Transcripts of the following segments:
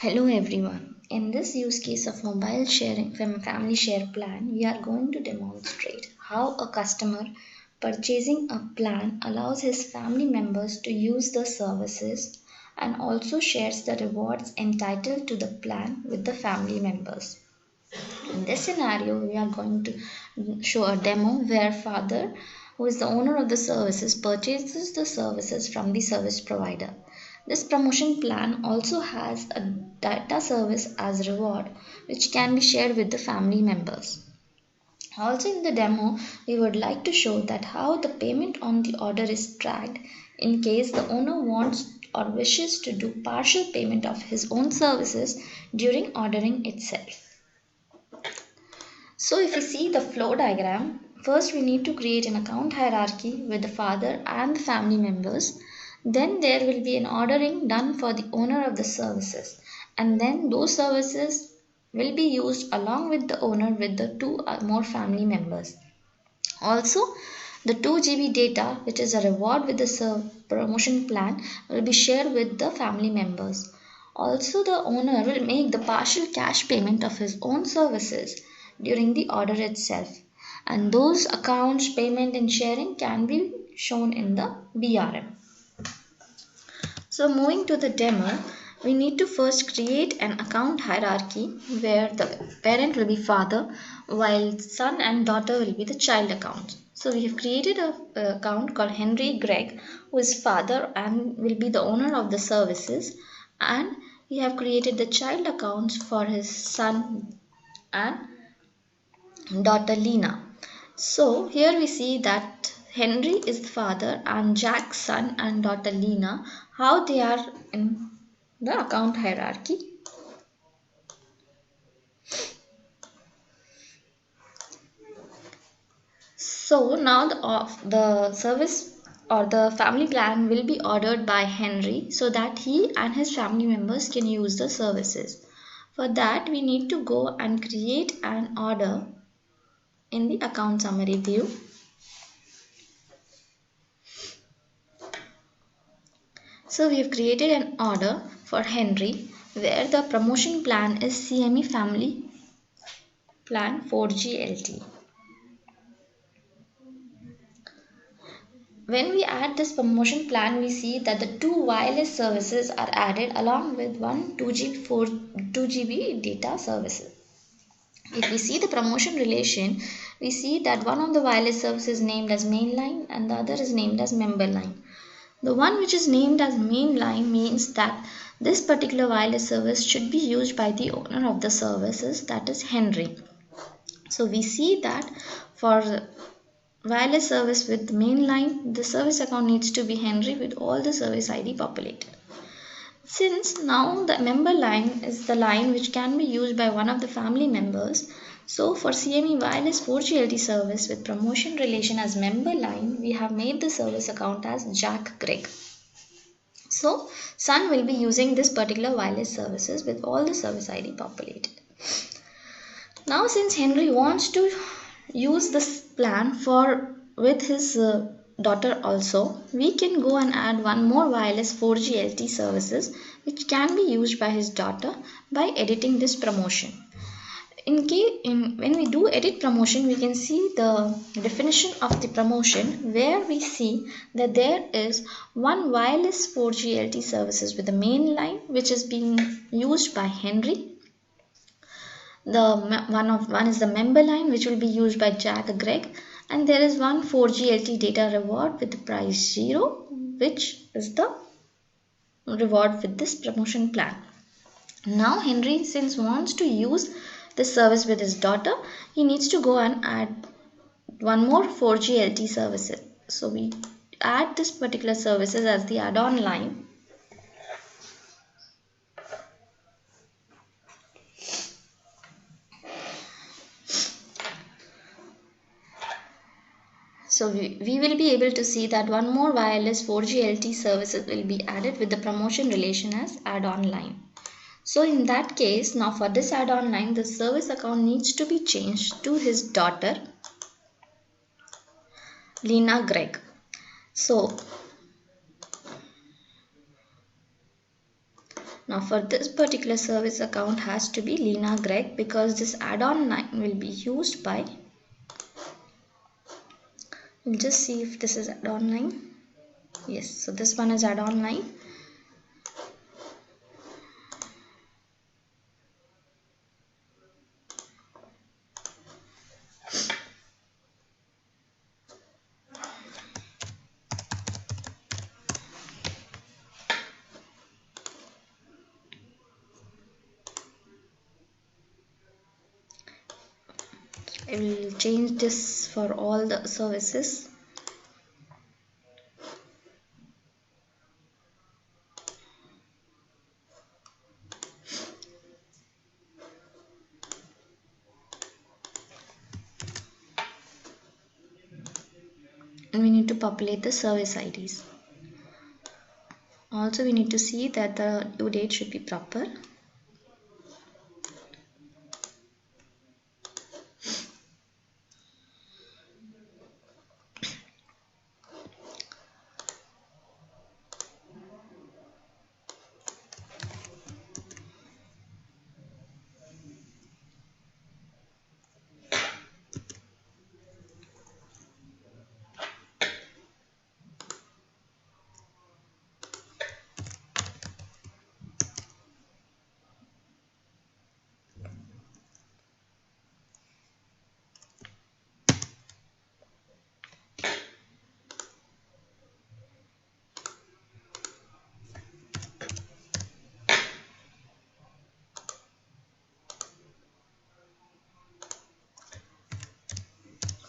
Hello everyone. In this use case of mobile sharing from family share plan, we are going to demonstrate how a customer purchasing a plan allows his family members to use the services and also shares the rewards entitled to the plan with the family members. In this scenario, we are going to show a demo where father, who is the owner of the services, purchases the services from the service provider. This promotion plan also has a data service as reward which can be shared with the family members. Also in the demo, we would like to show that how the payment on the order is tracked in case the owner wants or wishes to do partial payment of his own services during ordering itself. So if you see the flow diagram, first we need to create an account hierarchy with the father and the family members. Then there will be an ordering done for the owner of the services. And then those services will be used along with the owner with the two or more family members. Also, the 2 GB data, which is a reward with the promotion plan, will be shared with the family members. Also, the owner will make the partial cash payment of his own services during the order itself. And those accounts, payment, and sharing can be shown in the BRM. So moving to the demo, we need to first create an account hierarchy where the parent will be father while son and daughter will be the child account. So we have created a account called Henry Gregg, who is father and will be the owner of the services, and we have created the child accounts for his son and daughter Lena. So here we see that Henry is the father and Jack's son and daughter Lena, how they are in the account hierarchy. So now the service or the family plan will be ordered by Henry so that he and his family members can use the services. For that we need to go and create an order in the account summary view. So we have created an order for Henry where the promotion plan is CME Family Plan 4G LTE. When we add this promotion plan, we see that the two wireless services are added along with one 2GB data services. If we see the promotion relation, we see that one of the wireless services is named as mainline and the other is named as member line. The one which is named as main line means that this particular wireless service should be used by the owner of the services, that is Henry. So we see that for wireless service with main line, the service account needs to be Henry with all the service ID populated. Since now the member line is the line which can be used by one of the family members, so for CME wireless 4G LTE service with promotion relation as member line, we have made the service account as Jack Gregg. So son will be using this particular wireless services with all the service ID populated. Now since Henry wants to use this plan for with his daughter also, we can go and add one more wireless 4G LTE services which can be used by his daughter by editing this promotion. When we do edit promotion, we can see the definition of the promotion where we see that there is one wireless 4G LTE services with the main line which is being used by Henry. One is the member line which will be used by Jack Gregg, and there is one 4G LTE data reward with the price 0, which is the reward with this promotion plan. Now Henry, since wants to use this service with his daughter, he needs to go and add one more 4G LTE services. So we add this particular services as the add-on line. So we will be able to see that one more wireless 4G LTE services will be added with the promotion relation as add-on line. So in that case, now for this add-on line, the service account needs to be changed to his daughter, Lena Gregg. So Now for this particular service account has to be Lena Gregg, because this add-on line will be used by, we'll just see if this is add-on line. Yes, so this one is add-on line. I will change this for all the services. And we need to populate the service IDs. Also, we need to see that the due date should be proper.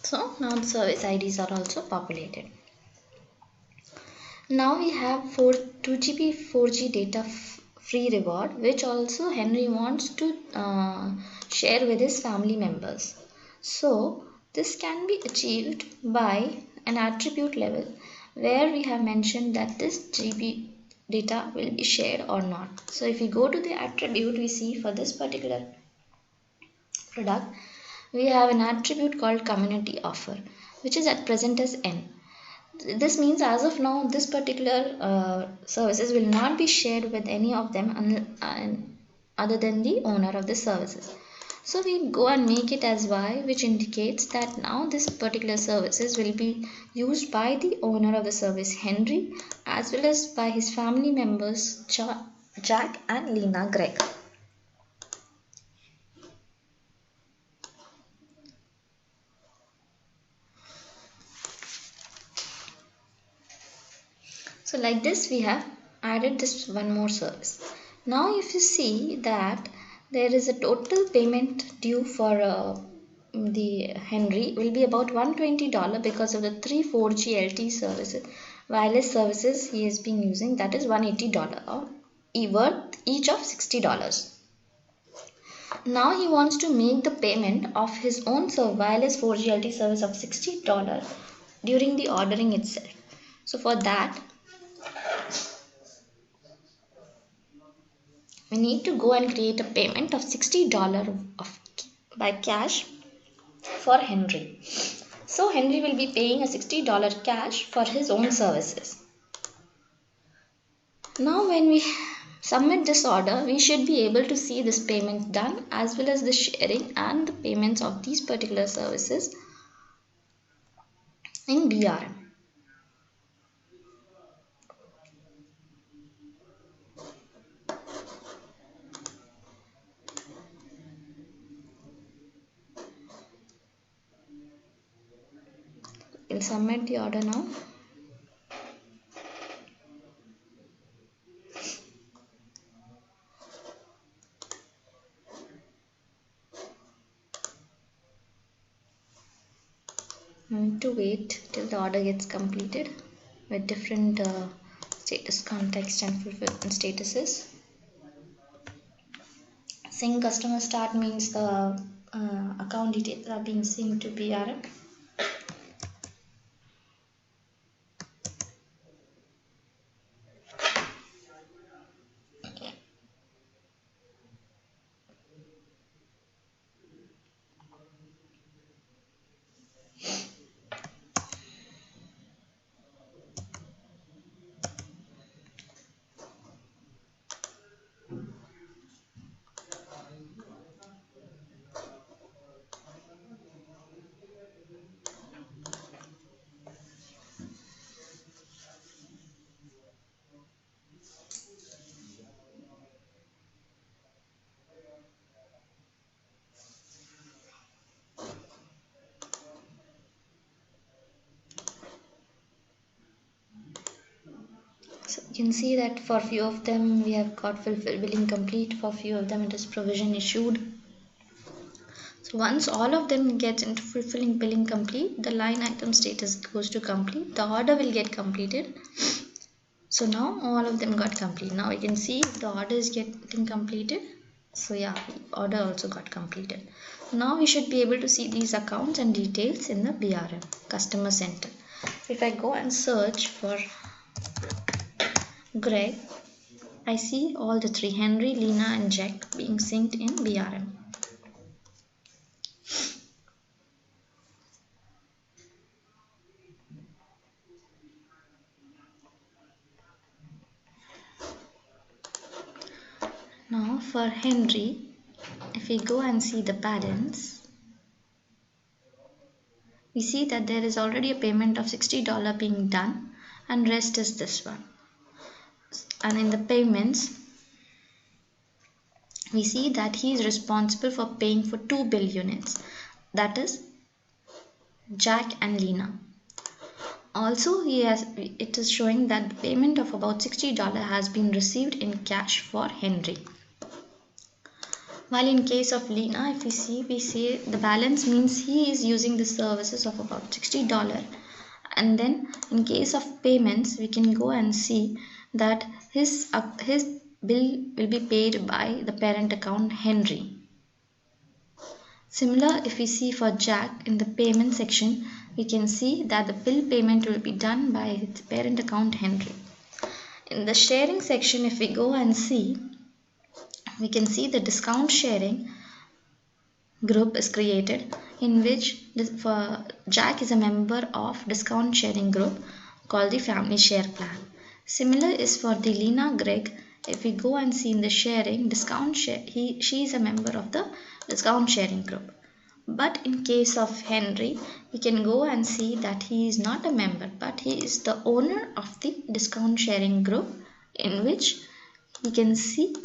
So now the service IDs are also populated. Now we have 2GB 4G data free reward, which also Henry wants to share with his family members. So this can be achieved by an attribute level, where we have mentioned that this GB data will be shared or not. So if we go to the attribute, we see for this particular product we have an attribute called community offer, which is at present as N. This means as of now this particular services will not be shared with any of them other than the owner of the services. So we go and make it as Y, which indicates that now this particular services will be used by the owner of the service Henry, as well as by his family members Jack and Lena Gregg. So like this we have added this one more service. Now if you see that there is a total payment due for the Henry will be about $120 because of the 3 4G LTE services, wireless services he has been using, that is $180 or worth each of $60. Now he wants to make the payment of his own wireless 4G LTE service of $60 during the ordering itself. So for that we need to go and create a payment of $60 by cash for Henry. So Henry will be paying a $60 cash for his own services. Now when we submit this order, we should be able to see this payment done, as well as the sharing and the payments of these particular services in BRM. We'll submit the order now. We need to wait till the order gets completed with different status, context and fulfillment statuses. Sync customer start means the account details are being synced to BRM. So you can see that for few of them we have got billing complete, for few of them it is provision issued. So once all of them gets into fulfilling billing complete, the line item status goes to complete, the order will get completed. So now all of them got complete. Now we can see the order is getting completed. So yeah, order also got completed. Now we should be able to see these accounts and details in the BRM, Customer Center. If I go and search for Greg, I see all the three, Henry, Lena and Jack, being synced in BRM. Now for Henry, if we go and see the balance, we see that there is already a payment of $60 being done and rest is this one. And in the payments, we see that he is responsible for paying for 2 bill units, that is Jack and Lena. Also it is showing that the payment of about $60 has been received in cash for Henry. While in case of Lena, if we see the balance means he is using the services of about $60. And then in case of payments, we can go and see that his bill will be paid by the parent account Henry. Similar, if we see for Jack in the payment section, we can see that the bill payment will be done by its parent account Henry. In the sharing section, if we go and see, we can see the discount sharing group is created, in which for Jack is a member of discount sharing group called the family share plan. Similar is for the Lena Greg. If we go and see in the sharing discount share, she is a member of the discount sharing group. But in case of Henry, we can go and see that he is not a member, but he is the owner of the discount sharing group, in which we can see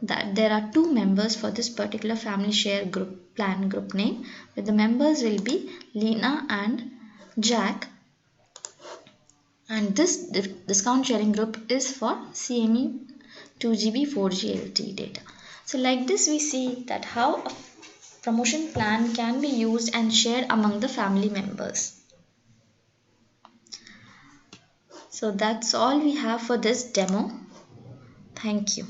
that there are 2 members for this particular family share group plan group name, where the members will be Lena and Jack, and this discount sharing group is for CME 2GB 4G LTE data. So like this we see that how a promotion plan can be used and shared among the family members. So that's all we have for this demo. Thank you.